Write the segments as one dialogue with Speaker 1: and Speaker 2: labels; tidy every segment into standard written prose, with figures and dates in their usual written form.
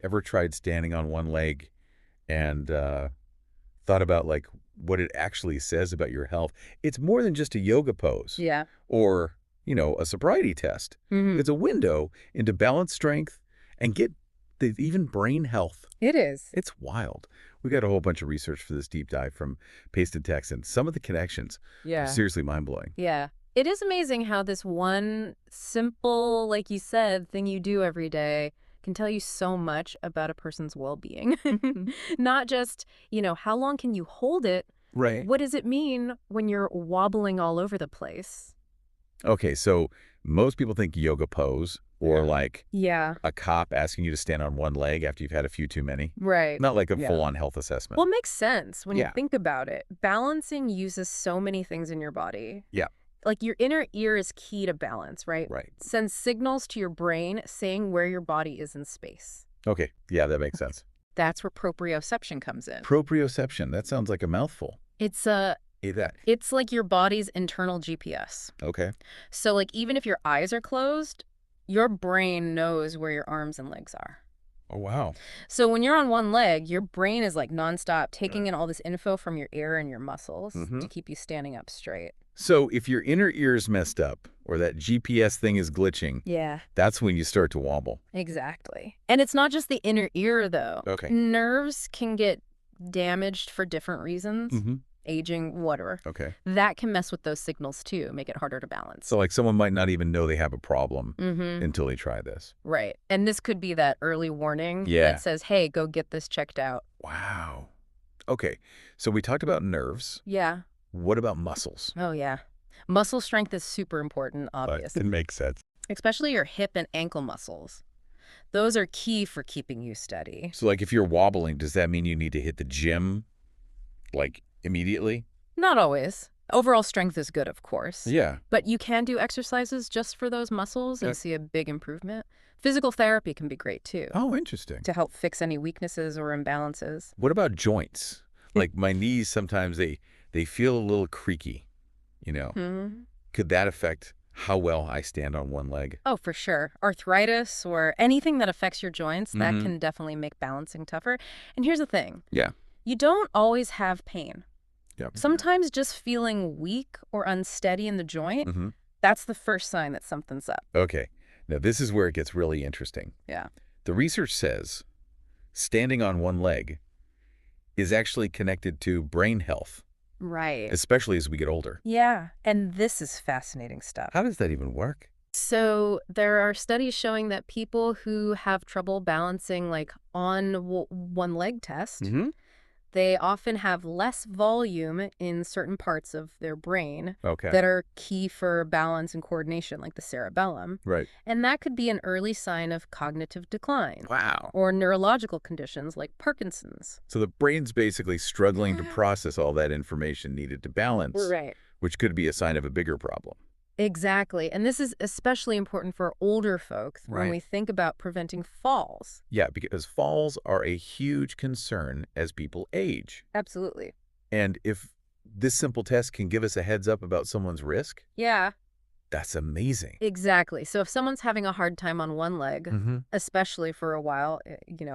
Speaker 1: Ever tried standing on one leg and thought about like what it actually says about your health? It's more than just a yoga pose
Speaker 2: Yeah.
Speaker 1: or, a sobriety test.
Speaker 2: Hmm.
Speaker 1: It's a window into balance, strength, and get even brain health.
Speaker 2: It is.
Speaker 1: It's wild. We got a whole bunch of research for this deep dive from Pasted Text, and some of the connections are
Speaker 2: Yeah.
Speaker 1: seriously mind-blowing.
Speaker 2: Yeah. It is amazing how this one simple, like you said, thing you do every day can tell you so much about a person's well-being. Not just, how long can you hold it?
Speaker 1: Right.
Speaker 2: What does it mean when you're wobbling all over the place?
Speaker 1: Okay, so most people think yoga pose or like
Speaker 2: Yeah.
Speaker 1: a cop asking you to stand on one leg after you've had a few too many.
Speaker 2: Right.
Speaker 1: Not like a
Speaker 2: Yeah.
Speaker 1: full-on health assessment.
Speaker 2: Well, it makes sense when you
Speaker 1: Yeah.
Speaker 2: think about it. Balancing uses so many things in your body.
Speaker 1: Yeah.
Speaker 2: Like your inner ear is key to balance, right?
Speaker 1: Right.
Speaker 2: Sends signals to your brain saying where your body is in space.
Speaker 1: Okay. Yeah, that makes sense.
Speaker 2: That's where proprioception comes in.
Speaker 1: Proprioception. That sounds like a mouthful.
Speaker 2: It's
Speaker 1: That.
Speaker 2: it's like your body's internal GPS.
Speaker 1: Okay.
Speaker 2: So like even if your eyes are closed, your brain knows where your arms and legs are.
Speaker 1: Oh, wow.
Speaker 2: So when you're on one leg, your brain is like nonstop taking in all this info from your ear and your muscles to keep you standing up straight.
Speaker 1: So if your inner ear is messed up or that GPS thing is glitching,
Speaker 2: Yeah.
Speaker 1: that's when you start to wobble.
Speaker 2: Exactly. And it's not just the inner ear, though.
Speaker 1: Okay.
Speaker 2: Nerves can get damaged for different reasons, aging, whatever.
Speaker 1: Okay.
Speaker 2: That can mess with those signals, too, make it harder to balance.
Speaker 1: So like someone might not even know they have a problem
Speaker 2: Mm-hmm.
Speaker 1: until they try this.
Speaker 2: Right. And this could be that early warning
Speaker 1: Yeah.
Speaker 2: that says, hey, go get this checked out.
Speaker 1: Wow. Okay. So we talked about nerves.
Speaker 2: Yeah.
Speaker 1: What about muscles?
Speaker 2: Oh, yeah. Muscle strength is super important, obviously,
Speaker 1: It makes sense.
Speaker 2: especially your hip and ankle muscles. Those are key for keeping you steady.
Speaker 1: So like if you're wobbling, does that mean you need to hit the gym like immediately?
Speaker 2: Not always. Overall strength is good, of course.
Speaker 1: Yeah.
Speaker 2: But you can do exercises just for those muscles and see a big improvement. Physical therapy can be great, too,
Speaker 1: Oh, interesting.
Speaker 2: to help fix any weaknesses or imbalances.
Speaker 1: What about joints? Like my knees sometimes they feel a little creaky,
Speaker 2: Hmm.
Speaker 1: Could that affect how well I stand on one leg?
Speaker 2: Oh, for sure. Arthritis or anything that affects your joints, that
Speaker 1: Mhm.
Speaker 2: can definitely make balancing tougher. And here's the thing.
Speaker 1: Yeah.
Speaker 2: You don't always have pain.
Speaker 1: Yep.
Speaker 2: Sometimes just feeling weak or unsteady in the joint,
Speaker 1: Mm-hmm.
Speaker 2: that's the first sign that something's up.
Speaker 1: Okay. Now this is where it gets really interesting.
Speaker 2: Yeah.
Speaker 1: The research says standing on one leg is actually connected to brain health,
Speaker 2: Right.
Speaker 1: especially as we get older.
Speaker 2: Yeah. And this is fascinating stuff.
Speaker 1: How does that even work?
Speaker 2: So there are studies showing that people who have trouble balancing like on one leg test,
Speaker 1: Mm-hmm.
Speaker 2: they often have less volume in certain parts of their brain
Speaker 1: Okay.
Speaker 2: that are key for balance and coordination, like the cerebellum.
Speaker 1: Right.
Speaker 2: And that could be an early sign of cognitive decline
Speaker 1: Wow.
Speaker 2: or neurological conditions like Parkinson's.
Speaker 1: So the brain's basically struggling to process all that information needed to balance,
Speaker 2: Right.
Speaker 1: which could be a sign of a bigger problem.
Speaker 2: Exactly. And this is especially important for older folks when
Speaker 1: Right.
Speaker 2: we think about preventing falls.
Speaker 1: Yeah, because falls are a huge concern as people age.
Speaker 2: Absolutely.
Speaker 1: And if this simple test can give us a heads up about someone's risk,
Speaker 2: Yeah,
Speaker 1: that's amazing.
Speaker 2: exactly. So if someone's having a hard time on one leg,
Speaker 1: Mm-hmm.
Speaker 2: especially for a while,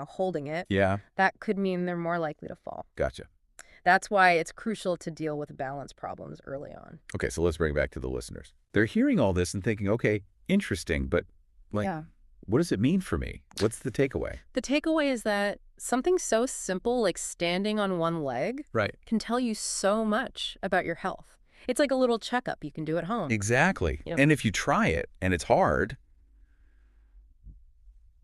Speaker 2: holding it,
Speaker 1: Yeah,
Speaker 2: that could mean they're more likely to fall.
Speaker 1: gotcha.
Speaker 2: That's why it's crucial to deal with balance problems early on.
Speaker 1: Okay, so let's bring it back to the listeners. They're hearing all this and thinking, okay, interesting, but like,
Speaker 2: Yeah.
Speaker 1: what does it mean for me? What's the takeaway?
Speaker 2: The takeaway is that something so simple like standing on one leg
Speaker 1: Right.
Speaker 2: can tell you so much about your health. It's like a little checkup you can do at home.
Speaker 1: Exactly.
Speaker 2: Yeah.
Speaker 1: And if you try it and it's hard,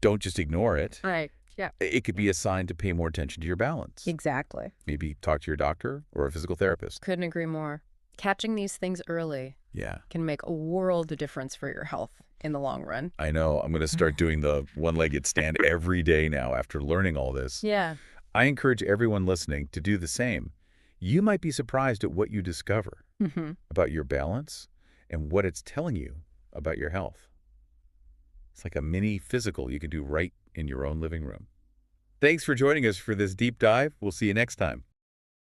Speaker 1: don't just ignore it.
Speaker 2: Right. Yeah.
Speaker 1: It could be a sign to pay more attention to your balance.
Speaker 2: Exactly.
Speaker 1: Maybe talk to your doctor or a physical therapist.
Speaker 2: Couldn't agree more. Catching these things early
Speaker 1: Yeah,
Speaker 2: can make a world of difference for your health in the long run.
Speaker 1: I know. I'm going to start doing the one-legged stand every day now after learning all this.
Speaker 2: Yeah.
Speaker 1: I encourage everyone listening to do the same. You might be surprised at what you discover
Speaker 2: Mm-hmm.
Speaker 1: about your balance and what it's telling you about your health. It's like a mini physical you can do right in your own living room. Thanks for joining us for this deep dive. We'll see you next time.